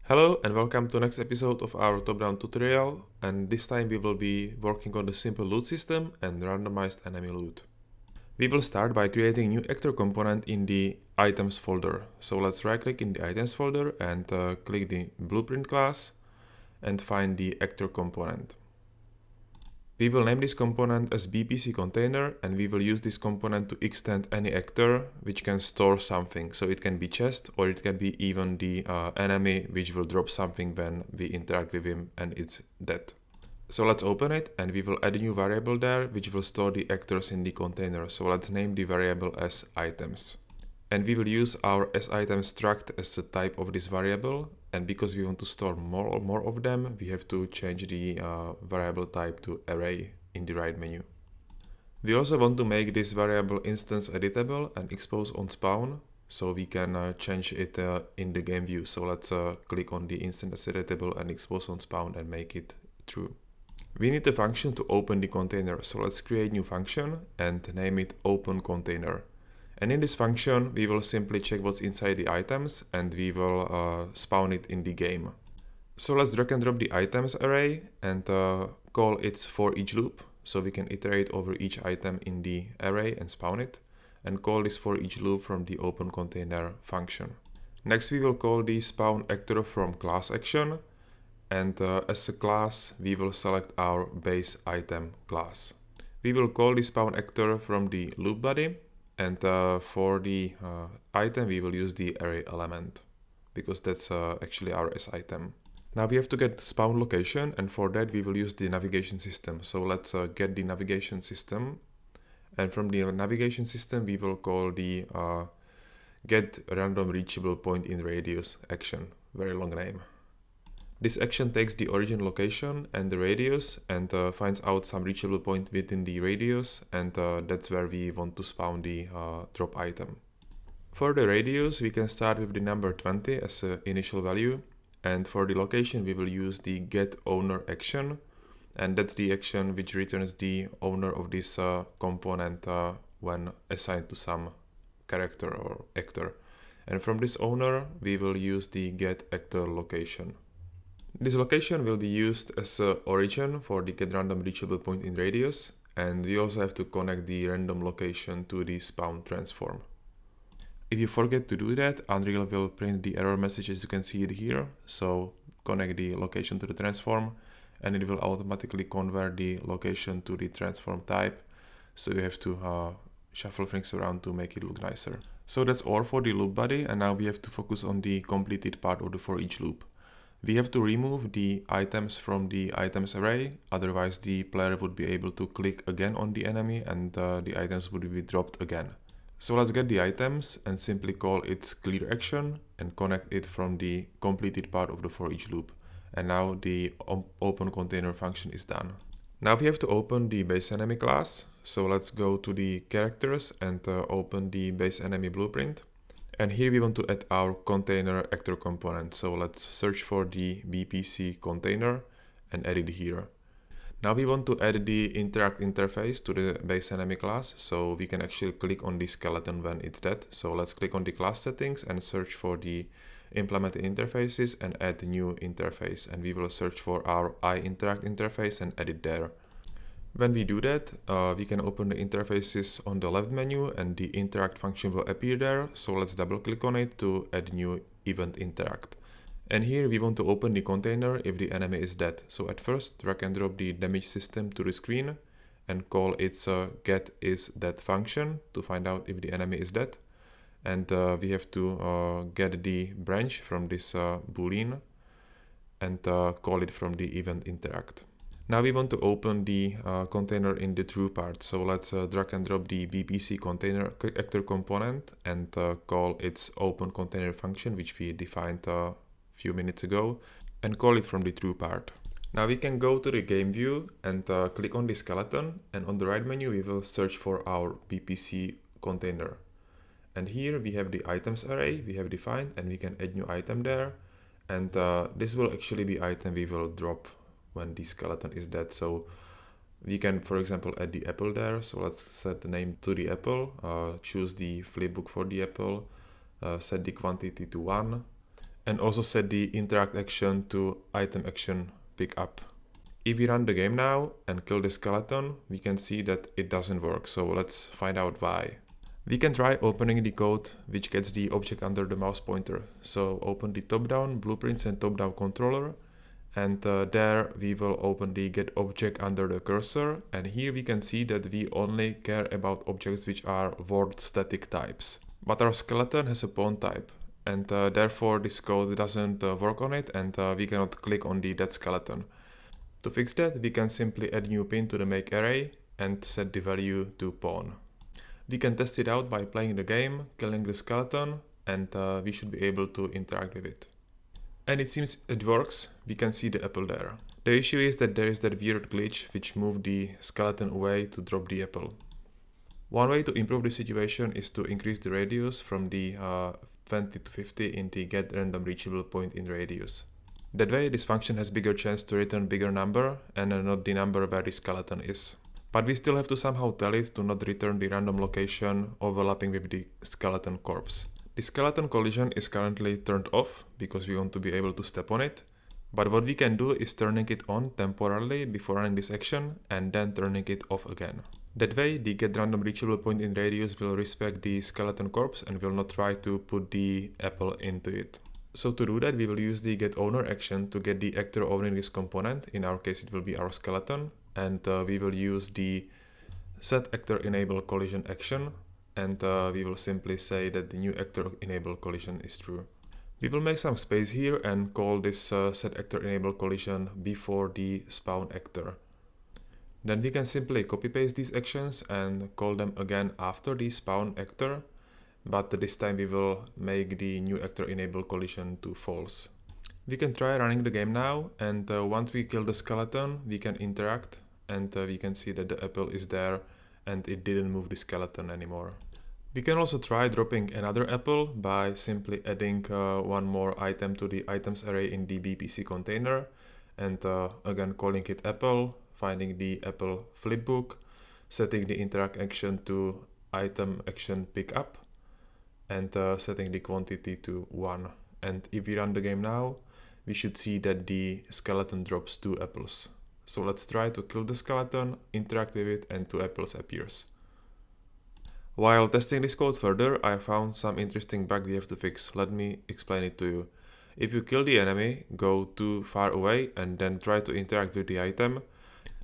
Hello and welcome to next episode of our top-down tutorial, and this time we will be working on the simple loot system and randomized enemy loot. We will start by creating new actor component in the items folder. So let's right click in the items folder and click the blueprint class and find the actor component. We will name this component as BPC container, and we will use this component to extend any actor which can store something. So it can be chest, or it can be even the enemy which will drop something when we interact with him and it's dead. So let's open it and we will add a new variable there which will store the actors in the container. So let's name the variable as items. And we will use our asItem struct as a type of this variable, and because we want to store more of them, we have to change the variable type to array in the right menu. We also want to make this variable instance editable and expose on spawn, so we can change it in the game view. So let's click on the instance editable and expose on spawn and make it true. We need a function to open the container, so let's create new function and name it OpenContainer. And in this function, we will simply check what's inside the items and we will spawn it in the game. So let's drag and drop the items array and call its for each loop. So we can iterate over each item in the array and spawn it, and call this for each loop from the OpenContainer function. Next, we will call the spawn actor from class action. And as a class, we will select our BaseItem class. We will call the spawn actor from the loop body. And for the item, we will use the array element, because that's actually our asItem. Now we have to get spawn location, and for that we will use the navigation system. So let's get the navigation system. And from the navigation system, we will call the get random reachable point in radius action. Very long name. This action takes the origin location and the radius and finds out some reachable point within the radius, and that's where we want to spawn the drop item. For the radius, we can start with the number 20 as an initial value, and for the location we will use the get owner action, and that's the action which returns the owner of this component when assigned to some character or actor. And from this owner we will use the get actor location. This location will be used as an origin for the get random reachable point in radius, and we also have to connect the random location to the spawn transform. If you forget to do that, Unreal will print the error message as you can see it here. So connect the location to the transform and it will automatically convert the location to the transform type. So you have to shuffle things around to make it look nicer. So that's all for the loop body, and now we have to focus on the completed part of the for each loop. We have to remove the items from the items array, otherwise the player would be able to click again on the enemy and the items would be dropped again. So let's get the items and simply call its clear action and connect it from the completed part of the for each loop. And now the OpenContainer function is done. Now we have to open the BaseEnemy class. So let's go to the characters and open the BaseEnemy blueprint. And here we want to add our container actor component. So let's search for the BPC container and add it here. Now we want to add the interact interface to the BaseEnemy class, so we can actually click on the skeleton when it's dead. So let's click on the class settings and search for the implemented interfaces and add new interface. And we will search for our iInteract interface and add it there. When we do that, we can open the interfaces on the left menu and the interact function will appear there. So let's double click on it to add new event interact. And here we want to open the container if the enemy is dead. So at first drag and drop the damage system to the screen and call its get is dead function to find out if the enemy is dead. And we have to get the branch from this boolean and call it from the event interact. Now we want to open the container in the true part. So let's drag and drop the BPC container actor component and call its OpenContainer function, which we defined a few minutes ago, and call it from the true part. Now we can go to the game view and click on the skeleton, and on the right menu we will search for our BPC container. And here we have the items array we have defined, and we can add new item there. And this will actually be item we will drop when the skeleton is dead. So we can, for example, add the apple there. So let's set the name to the apple, choose the flipbook for the apple, set the quantity to 1, and also set the interact action to item action pickup. If we run the game now and kill the skeleton, we can see that it doesn't work, so let's find out why. We can try opening the code which gets the object under the mouse pointer. So open the top-down blueprints and top-down controller, and there we will open the get object under the cursor, and here we can see that we only care about objects which are word static types. But our skeleton has a pawn type, and therefore this code doesn't work on it, and we cannot click on that skeleton. To fix that, we can simply add new pin to the make array and set the value to pawn. We can test it out by playing the game, killing the skeleton, and we should be able to interact with it. And it seems it works. We can see the apple there. The issue is that there is that weird glitch which moved the skeleton away to drop the apple. One way to improve the situation is to increase the radius from the 20 to 50 in the get random reachable point in radius. That way this function has bigger chance to return bigger number and not the number where the skeleton is. But we still have to somehow tell it to not return the random location overlapping with the skeleton corpse. The skeleton collision is currently turned off because we want to be able to step on it. But what we can do is turning it on temporarily before running this action and then turning it off again. That way the get random reachable point in radius will respect the skeleton corpse and will not try to put the apple into it. So to do that, we will use the get owner action to get the actor owning this component. In our case it will be our skeleton. And we will use the set actor enable collision action, and we will simply say that the new actor enable collision is true. We will make some space here and call this set actor enable collision before the spawn actor. Then we can simply copy paste these actions and call them again after the spawn actor, but this time we will make the new actor enable collision to false. We can try running the game now, and once we kill the skeleton we can interact, and we can see that the apple is there and it didn't move the skeleton anymore. We can also try dropping another apple by simply adding one more item to the items array in the BPC container, and again calling it apple, finding the apple flipbook, setting the interact action to item action pickup, and setting the quantity to 1. And if we run the game now, we should see that the skeleton drops 2 apples. So let's try to kill the skeleton, interact with it, and 2 apples appears. While testing this code further, I found some interesting bug we have to fix. Let me explain it to you. If you kill the enemy, go too far away, and then try to interact with the item,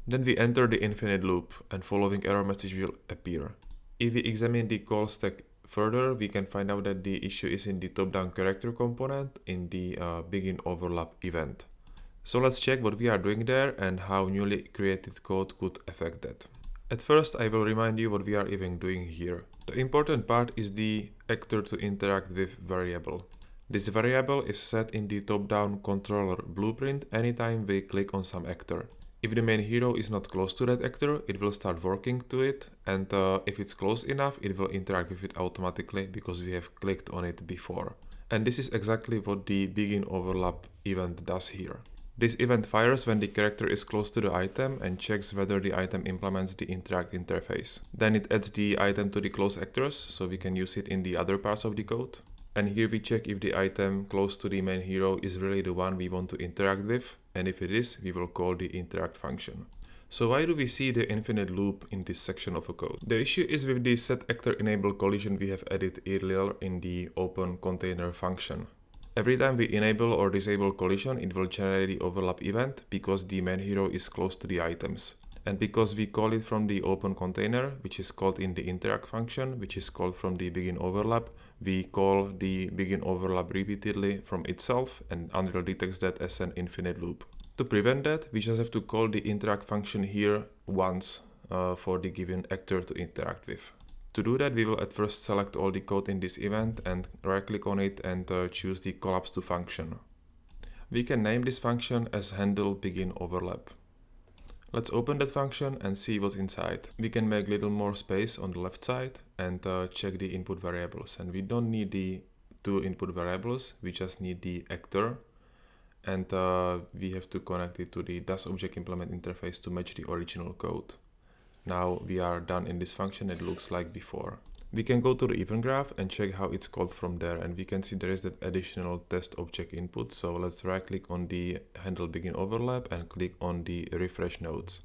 then we enter the infinite loop, and following error message will appear. If we examine the call stack further, we can find out that the issue is in the top-down character component in the begin overlap event. So let's check what we are doing there and how newly created code could affect that. At first, I will remind you what we are even doing here. The important part is the actor to interact with variable. This variable is set in the top-down controller blueprint anytime we click on some actor. If the main hero is not close to that actor, it will start working to it, and if it's close enough, it will interact with it automatically because we have clicked on it before. And this is exactly what the begin overlap event does here. This event fires when the character is close to the item and checks whether the item implements the interact interface. Then it adds the item to the close actors, so we can use it in the other parts of the code. And here we check if the item close to the main hero is really the one we want to interact with, and if it is, we will call the interact function. So why do we see the infinite loop in this section of a code? The issue is with the set actor enable collision we have added earlier in the OpenContainer function. Every time we enable or disable collision, it will generate the overlap event because the main hero is close to the items. And because we call it from the OpenContainer, which is called in the interact function, which is called from the begin overlap, we call the begin overlap repeatedly from itself, and Unreal detects that as an infinite loop. To prevent that, we just have to call the interact function here once for the given actor to interact with. To do that, we will at first select all the code in this event and right-click on it and choose the collapse to function. We can name this function as handle begin overlap. Let's open that function and see what's inside. We can make a little more space on the left side and check the input variables. And we don't need the 2 input variables, we just need the actor. And we have to connect it to the DasObject implement interface to match the original code. Now we are done in this function, it looks like before. We can go to the event graph and check how it's called from there, and we can see there is that additional test object input. So let's right click on the handle begin overlap and click on the refresh nodes.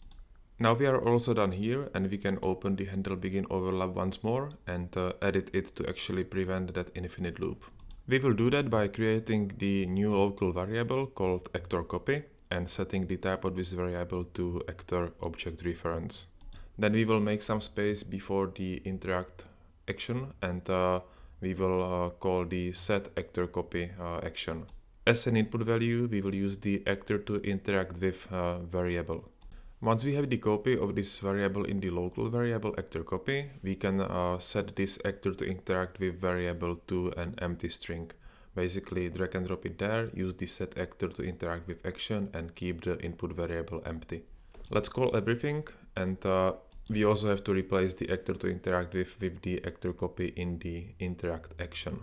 Now we are also done here, and we can open the handle begin overlap once more and edit it to actually prevent that infinite loop. We will do that by creating the new local variable called actor copy and setting the type of this variable to actor object reference. Then we will make some space before the interact action, and we will call the set actor copy action. As an input value, we will use the actor to interact with variable. Once we have the copy of this variable in the local variable actor copy, we can set this actor to interact with variable to an empty string. Basically drag and drop it there, use the set actor to interact with action, and keep the input variable empty. Let's call everything, and we also have to replace the actor to interact with the actor copy in the interact action.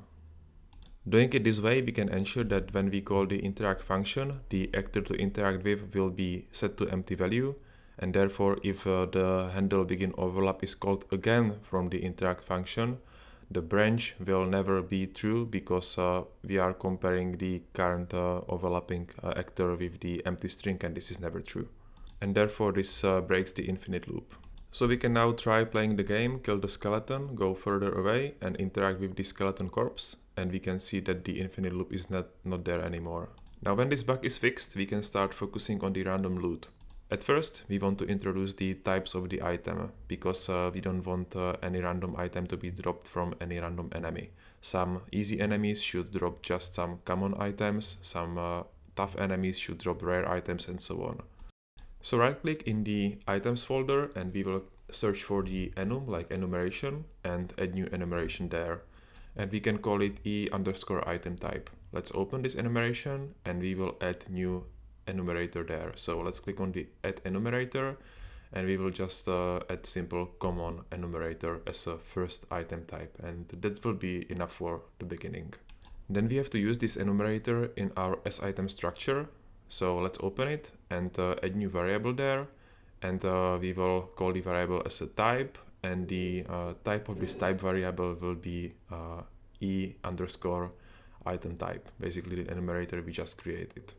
Doing it this way, we can ensure that when we call the interact function, the actor to interact with will be set to empty value, and therefore if the handle begin overlap is called again from the interact function, the branch will never be true because we are comparing the current overlapping actor with the empty string, and this is never true. And therefore this breaks the infinite loop. So we can now try playing the game, kill the skeleton, go further away and interact with the skeleton corpse, and we can see that the infinite loop is not there anymore. Now when this bug is fixed, we can start focusing on the random loot. At first, we want to introduce the types of the item, because we don't want any random item to be dropped from any random enemy. Some easy enemies should drop just some common items, some tough enemies should drop rare items, and so on. So right click in the items folder and we will search for the enum, like enumeration, and add new enumeration there. And we can call it e_item type. Let's open this enumeration and we will add new enumerator there. So let's click on the add enumerator and we will just add simple common enumerator as a first item type, and that will be enough for the beginning. Then we have to use this enumerator in our sitem structure. So let's open it and add new variable there, and we will call the variable as a type, and the type of this type variable will be e_item type, basically the enumerator we just created.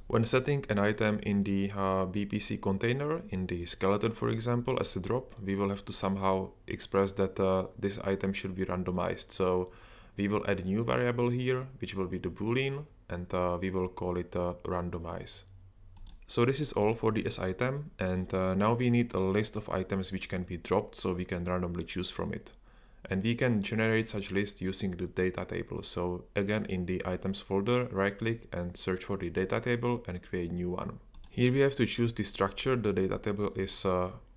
When setting an item in the BPC container, in the skeleton for example, as a drop, we will have to somehow express that this item should be randomized. So we will add a new variable here, which will be the boolean, and we will call it randomize. So this is all for the sitem, and now we need a list of items which can be dropped so we can randomly choose from it. And we can generate such list using the data table. So again, in the items folder, right click and search for the data table and create a new one. Here we have to choose the structure the data table is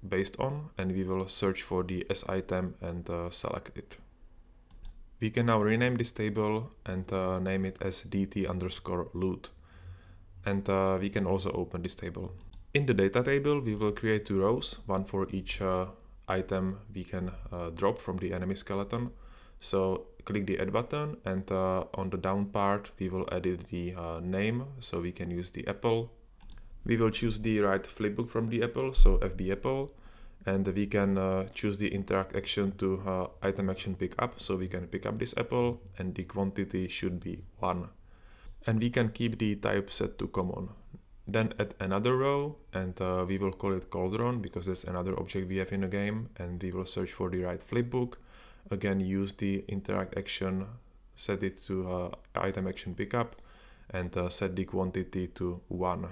based on, and we will search for the sitem and select it. We can now rename this table and name it as dt_loot. And we can also open this table. In the data table, we will create two rows, one for each item we can drop from the enemy skeleton. So click the add button, and on the down part, we will edit the name. So we can use the apple. We will choose the right flipbook from the apple, so FB apple. And we can choose the interact action to item action pickup, so we can pick up this apple, and the quantity should be 1. And we can keep the type set to common. Then add another row, and we will call it cauldron because that's another object we have in the game, and we will search for the right flipbook. Again, use the interact action, set it to item action pickup, and set the quantity to 1.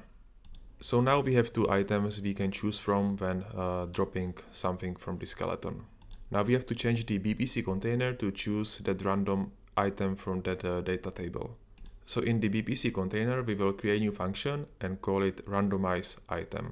So now we have two items we can choose from when dropping something from the skeleton. Now we have to change the BPC container to choose that random item from that data table. So in the BPC container, we will create a new function and call it RandomizeItem.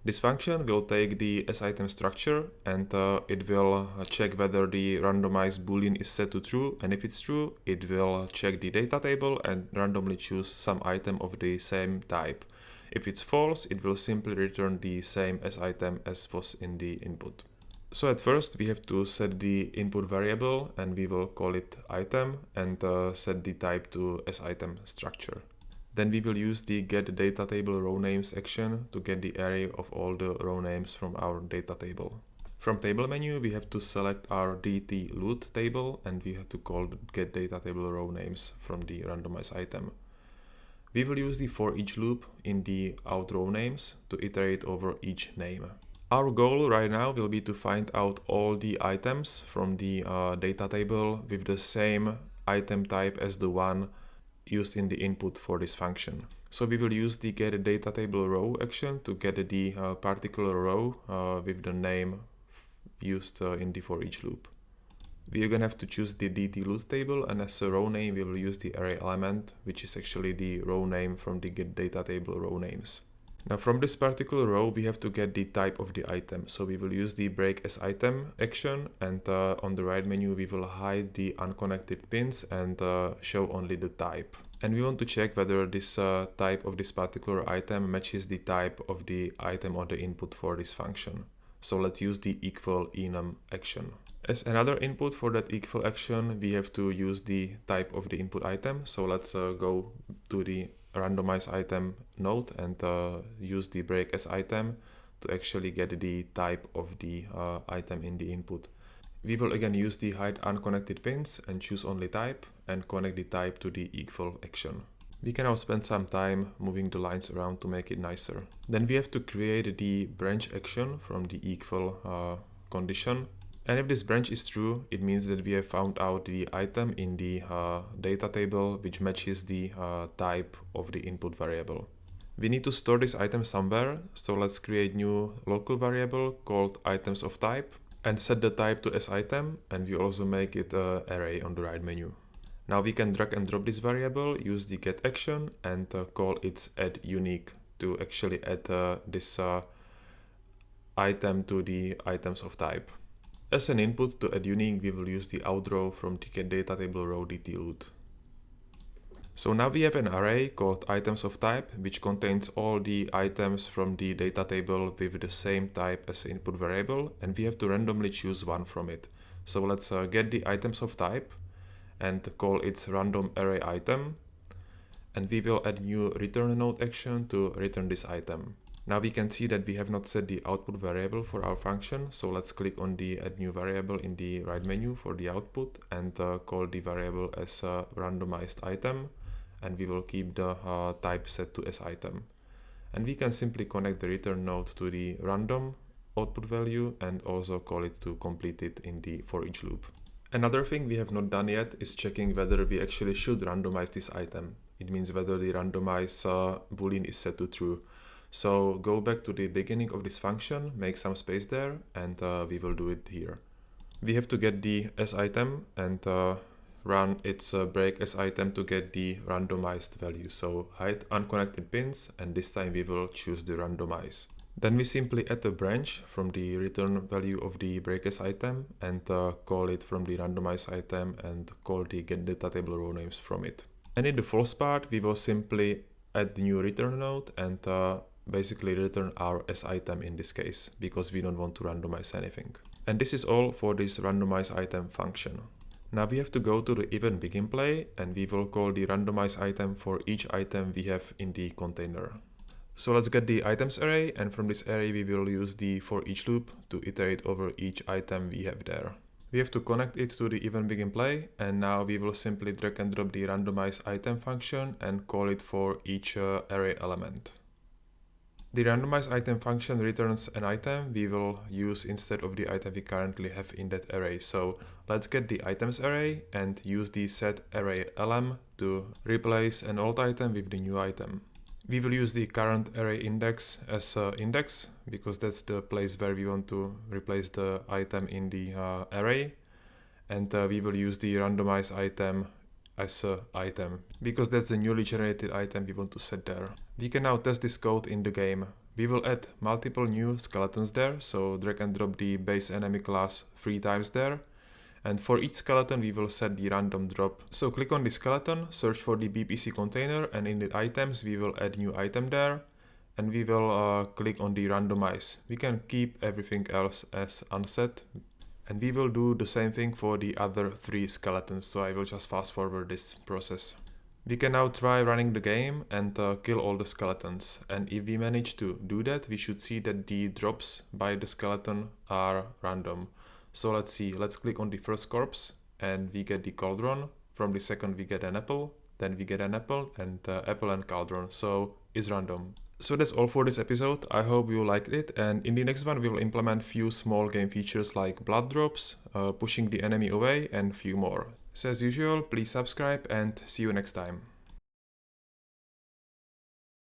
This function will take the sitem structure, and it will check whether the randomized boolean is set to true, and if it's true, it will check the data table and randomly choose some item of the same type. If it's false, it will simply return the same sitem as was in the input. So at first we have to set the input variable, and we will call it item, and set the type to sitem structure. Then we will use the get data table row names action to get the array of all the row names from our data table. From table menu, we have to select our DT loot table and we have to call the get data table row names from the randomize item. We will use the for each loop in the out row names to iterate over each name. Our goal right now will be to find out all the items from the data table with the same item type as the one used in the input for this function. So we will use the get data table row action to get the particular row with the name used in the for each loop. We are gonna have to choose the DT loot table, and as a row name we will use the array element, which is actually the row name from the get data table row names. Now from this particular row we have to get the type of the item, so we will use the break as item action, and on the right menu we will hide the unconnected pins and show only the type. And we want to check whether this type of this particular item matches the type of the item on the input for this function. So let's use the equal enum action. As another input for that equal action, we have to use the type of the input item. So let's go to the RandomizeItem node and use the break as item to actually get the type of the item in the input. We will again use the hide unconnected pins and choose only type and connect the type to the equal action. We can now spend some time moving the lines around to make it nicer. Then we have to create the branch action from the equal condition. And if this branch is true, it means that we have found out the item in the data table which matches the type of the input variable. We need to store this item somewhere, so let's create new local variable called items of type and set the type to as item, and we also make it an array on the right menu. Now we can drag and drop this variable, use the get action and call its add unique to actually add this item to the items of type. As an input to add unique, we will use the out row from the get data table row DT loot. So now we have an array called items of type, which contains all the items from the data table with the same type as input variable, and we have to randomly choose one from it. So let's get the items of type and call its random array item, and we will add new return node action to return this item. Now we can see that we have not set the output variable for our function, so let's click on the add new variable in the right menu for the output and call the variable as randomized item, and we will keep the type set to as item. And we can simply connect the return node to the random output value and also call it to complete it in the for each loop. Another thing we have not done yet is checking whether we actually should randomize this item. It means whether the randomize boolean is set to true. So go back to the beginning of this function, make some space there, and we will do it here. We have to get the as item and run its break as item to get the randomized value. So hide unconnected pins, and this time we will choose the randomize. Then we simply add a branch from the return value of the break as item and call it from the randomize item and call the get data table row names from it. And in the false part, we will simply add the new return node and basically return our as item in this case, because we don't want to randomize anything. And this is all for this randomize item function. Now we have to go to the event begin play, and we will call the randomize item for each item we have in the container. So let's get the items array, and from this array we will use the for each loop to iterate over each item we have there. We have to connect it to the event begin play, and now we will simply drag and drop the randomize item function and call it for each array element. The randomize item function returns an item we will use instead of the item we currently have in that array. So let's get the items array and use the set array elem to replace an old item with the new item. We will use the current array index as index, because that's the place where we want to replace the item in the array. And we will use the randomize item as item, because that's the newly generated item we want to set there. We can now test this code in the game. We will add multiple new skeletons there, so drag and drop the BaseEnemy class 3 times there. And for each skeleton we will set the random drop. So click on the skeleton, search for the BPC container, and in the items we will add new item there, and we will click on the randomize. We can keep everything else as unset. And we will do the same thing for the other 3 skeletons, so I will just fast forward this process. We can now try running the game and kill all the skeletons, and if we manage to do that, we should see that the drops by the skeleton are random. So let's see, let's click on the first corpse and we get the cauldron. From the second we get an apple, then we get an apple, and apple and cauldron, so it's random. So that's all for this episode. I hope you liked it, and in the next one we will implement few small game features like blood drops, pushing the enemy away, and few more. So as usual, please subscribe and see you next time.